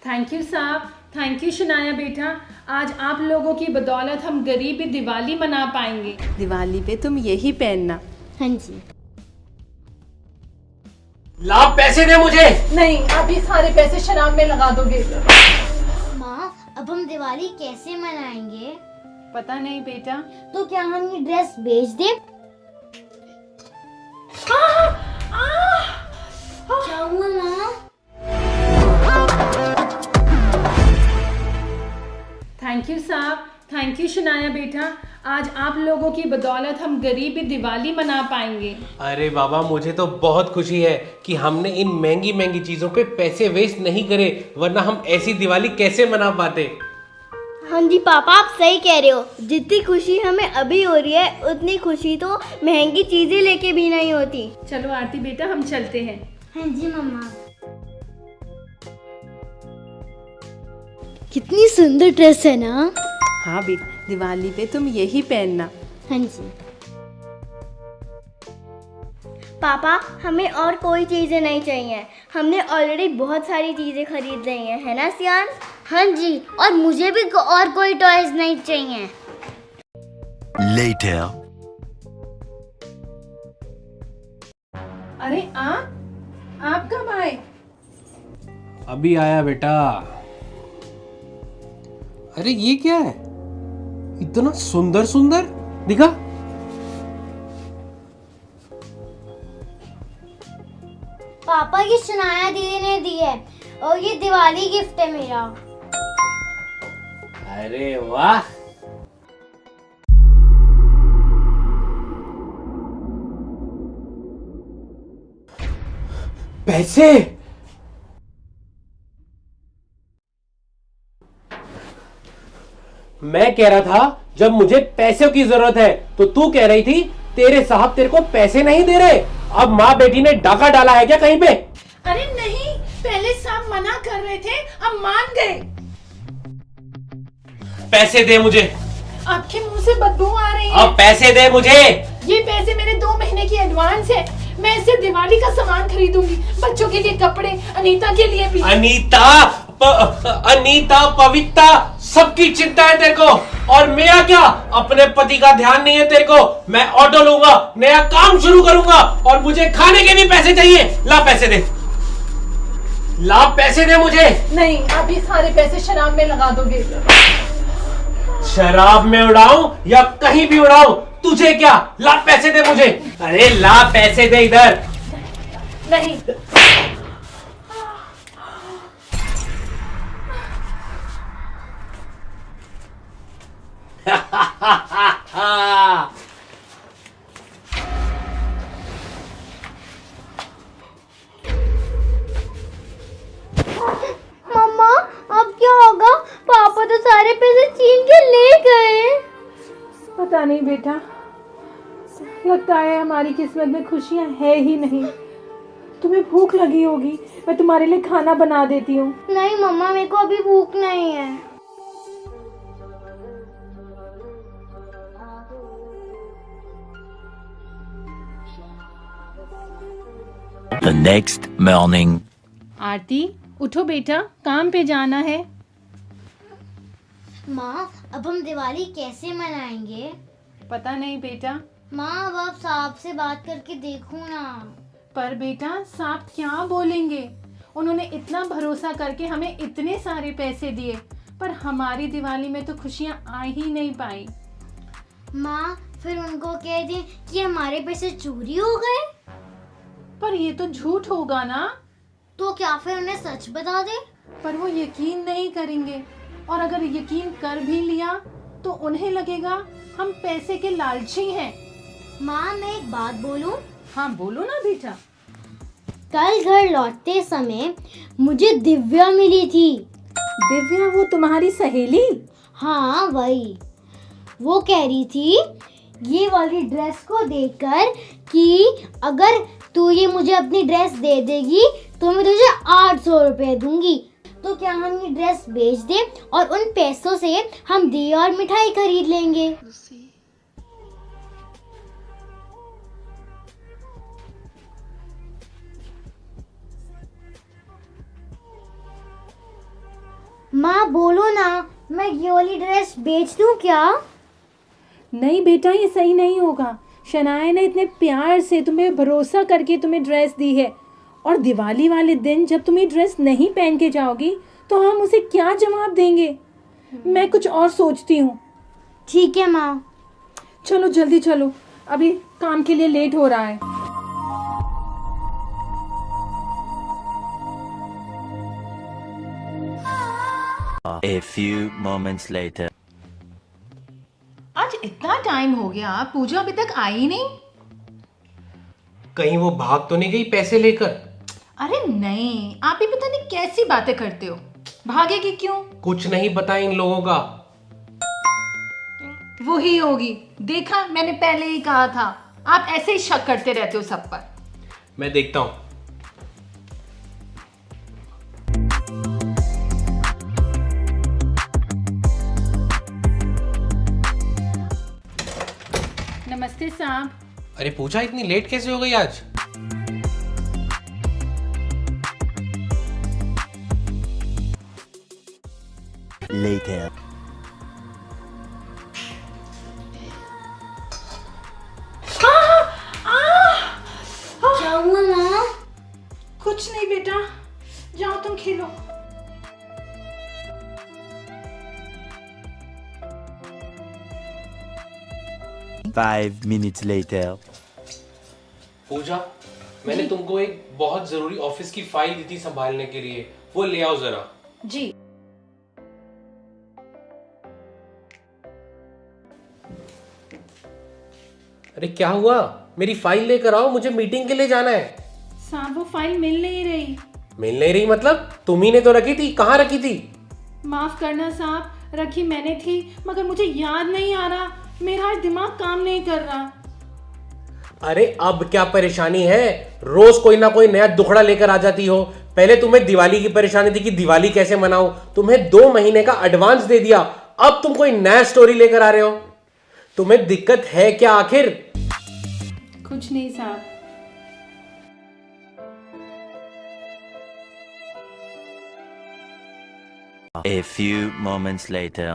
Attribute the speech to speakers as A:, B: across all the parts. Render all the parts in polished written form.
A: Thank you साहब, thank you Shanaya बेटा। आज आप लोगों की बदौलत हम गरीबी दिवाली मना पाएंगे।
B: दिवाली पे तुम यही पहनना।
C: हाँ जी।
D: ला पैसे दे मुझे।
A: नहीं, आप ये सारे पैसे शराब में लगा दोगे।
C: माँ, अब हम दिवाली कैसे मनाएंगे?
A: पता नहीं बेटा।
C: तो क्या हम ये ड्रेस बेच दें? क्या हुआ माँ?
A: थैंक यू साहब, थैंक यू शनाया बेटा। आज आप लोगों की बदौलत हम गरीबी दिवाली मना पाएंगे।
D: अरे बाबा, मुझे तो बहुत खुशी है कि हमने इन महंगी महंगी चीजों पे पैसे वेस्ट नहीं करे, वरना हम ऐसी दिवाली कैसे मना पाते।
C: हाँ जी पापा, आप सही कह रहे हो। जितनी खुशी हमें अभी हो रही है उतनी खुशी तो महंगी चीजें लेके भी नहीं होती।
A: चलो आरती बेटा, हम चलते हैं।
C: हाँ जी मम्मा। कितनी सुंदर ड्रेस है ना।
B: हाँ बेटा, दिवाली पे तुम यही पहनना।
C: हाँ जी पापा, हमें और कोई चीजें नहीं चाहिए। हमने ऑलरेडी बहुत सारी चीजें खरीद ली हैं, है ना सियान? हाँ जी, और मुझे भी और कोई टॉयज नहीं चाहिए।
E: Later.
A: अरे आप कब आए?
D: अभी आया बेटा। अरे ये क्या है, इतना सुंदर सुंदर दिखा।
C: पापा की शनाया दीदी ने दी है और ये दिवाली गिफ्ट है मेरा।
D: अरे वाह। पैसे। मैं कह रहा था जब मुझे पैसों की जरूरत है तो तू कह रही थी तेरे साहब तेरे को पैसे नहीं दे रहे। अब माँ बेटी ने डाका डाला है क्या कहीं पे?
A: अरे नहीं, पहले साहब मना कर रहे थे, अब मान गए।
D: पैसे दे मुझे।
A: आपके मुंह से बदबू आ रही है।
D: अब पैसे दे मुझे।
A: ये पैसे मेरे 2 महीने की एडवांस है। मैं इससे दिवाली का सामान खरीदूंगी, बच्चों के लिए कपड़े, अनीता के लिए भी।
D: अनीता पवित्रा सबकी चिंता है तेरे को, और मेरा क्या? अपने पति का ध्यान नहीं है तेरे को। मैं ऑटो लूंगा, नया काम शुरू करूंगा, और मुझे खाने के भी पैसे चाहिए। ला पैसे दे, ला पैसे दे मुझे।
A: नहीं, आप ये सारे पैसे शराब में लगा दोगे।
D: शराब में उड़ाऊं या कहीं भी उड़ाऊं, तुझे क्या? ला पैसे दे मुझे। अरे ला पैसे दे इधर।
A: नहीं।
C: मम्मा, अब क्या होगा? पापा तो सारे पैसे छीन के ले गए।
A: पता नहीं बेटा, लगता है हमारी किस्मत में खुशियां है ही नहीं। तुम्हें भूख लगी होगी, मैं तुम्हारे लिए खाना बना देती हूँ।
C: नहीं मम्मा, मेरे को अभी भूख नहीं है।
E: The next morning.
A: आरती, उठो बेटा, काम पे जाना है।
C: माँ, अब हम दिवाली कैसे मनाएंगे?
A: पता नहीं बेटा।
C: माँ, अब आप साहब से बात करके देखो ना।
A: पर बेटा, साहब क्या बोलेंगे? उन्होंने इतना भरोसा करके हमें इतने सारे पैसे दिए, पर हमारी दिवाली में तो खुशियां आ ही नहीं पाई।
C: माँ, फिर उनको कह दें कि हमारे पैसे चोरी हो गए।
A: पर ये तो झूठ होगा ना।
C: तो क्या फिर उन्हें सच बता दे?
A: पर वो यकीन नहीं करेंगे, और अगर यकीन कर भी लिया तो उन्हें लगेगा हम पैसे के लालची हैं।
C: माँ, मैं एक बात बोलूं?
A: हाँ बोलो ना बेटा।
C: कल घर लौटते समय मुझे दिव्या मिली थी।
A: दिव्या, वो तुम्हारी सहेली?
C: हाँ वही। वो कह रही थी ये वाली ड्रेस को देखकर कि अगर तू ये मुझे अपनी ड्रेस दे देगी तो मैं तुझे 800 रुपये दूंगी। तो क्या हम ये ड्रेस बेच दें और उन पैसों से हम दिया और मिठाई खरीद लेंगे। माँ बोलो ना, मैं ये वाली ड्रेस बेच दूँ क्या?
A: नहीं बेटा, ये सही नहीं होगा। शनाया ने इतने प्यार से तुम्हें भरोसा करके तुम्हें ड्रेस दी है, और दिवाली वाले दिन जब तुम ये ड्रेस नहीं पहन के जाओगी तो हम उसे क्या जवाब देंगे। मैं कुछ और सोचती हूँ।
C: ठीक है माँ।
A: चलो जल्दी चलो, अभी काम के लिए लेट हो रहा है।
E: A few moments later.
B: आज इतना टाइम हो गया, पूजा अभी तक आई नहीं।
D: कहीं वो भाग तो नहीं गई पैसे लेकर?
B: अरे नहीं, आप ही पता नहीं कैसी बातें करते हो। भागेगी क्यों?
D: कुछ नहीं पता इन लोगों का।
B: वो ही होगी, देखा मैंने पहले ही कहा था। आप ऐसे ही शक करते रहते हो सब पर।
D: मैं देखता हूँ।
A: नमस्ते साहब।
D: अरे पूजा, इतनी लेट कैसे हो गई आज?
E: Later.
C: क्या हुआ माँ?
A: कुछ नहीं बेटा, जाओ तुम खेलो।
E: Five minutes later.
D: पूजा, मैंने तुमको एक बहुत जरूरी ऑफिस की फाइल दी थी संभालने के लिए, वो ले आओ जरा।
A: जी।
D: अरे क्या हुआ? मेरी फाइल लेकर आओ, मुझे मीटिंग के लिए जाना है।
A: साहब वो फाइल मिल नहीं रही।
D: मिल नहीं रही मतलब? तुम्ही ने तो रखी थी, कहाँ रखी थी?
A: माफ करना साहब, रखी मैंने थी मगर मुझे याद नहीं आ रहा। मेरा दिमाग काम नहीं कर रहा।
D: अरे अब क्या परेशानी है? रोज कोई ना कोई नया दुखड़ा लेकर आ जाती हो। पहले तुम्हें दिवाली की परेशानी थी कि दिवाली कैसे मनाऊं, तुम्हें 2 महीने का एडवांस दे दिया, अब तुम कोई नया स्टोरी लेकर आ रहे हो। तुम्हें दिक्कत है क्या आखिर?
A: कुछ नहीं साहब।
E: A few moments later.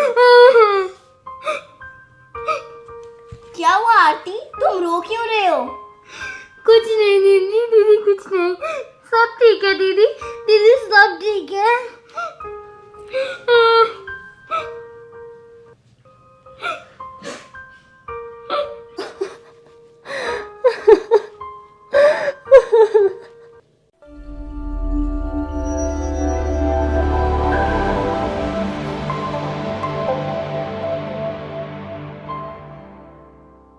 C: क्या हुआ आरती, तुम रो क्यों रहे हो? कुछ नहीं दीदी, दीदी कुछ नहीं, सब ठीक है दीदी। दीदी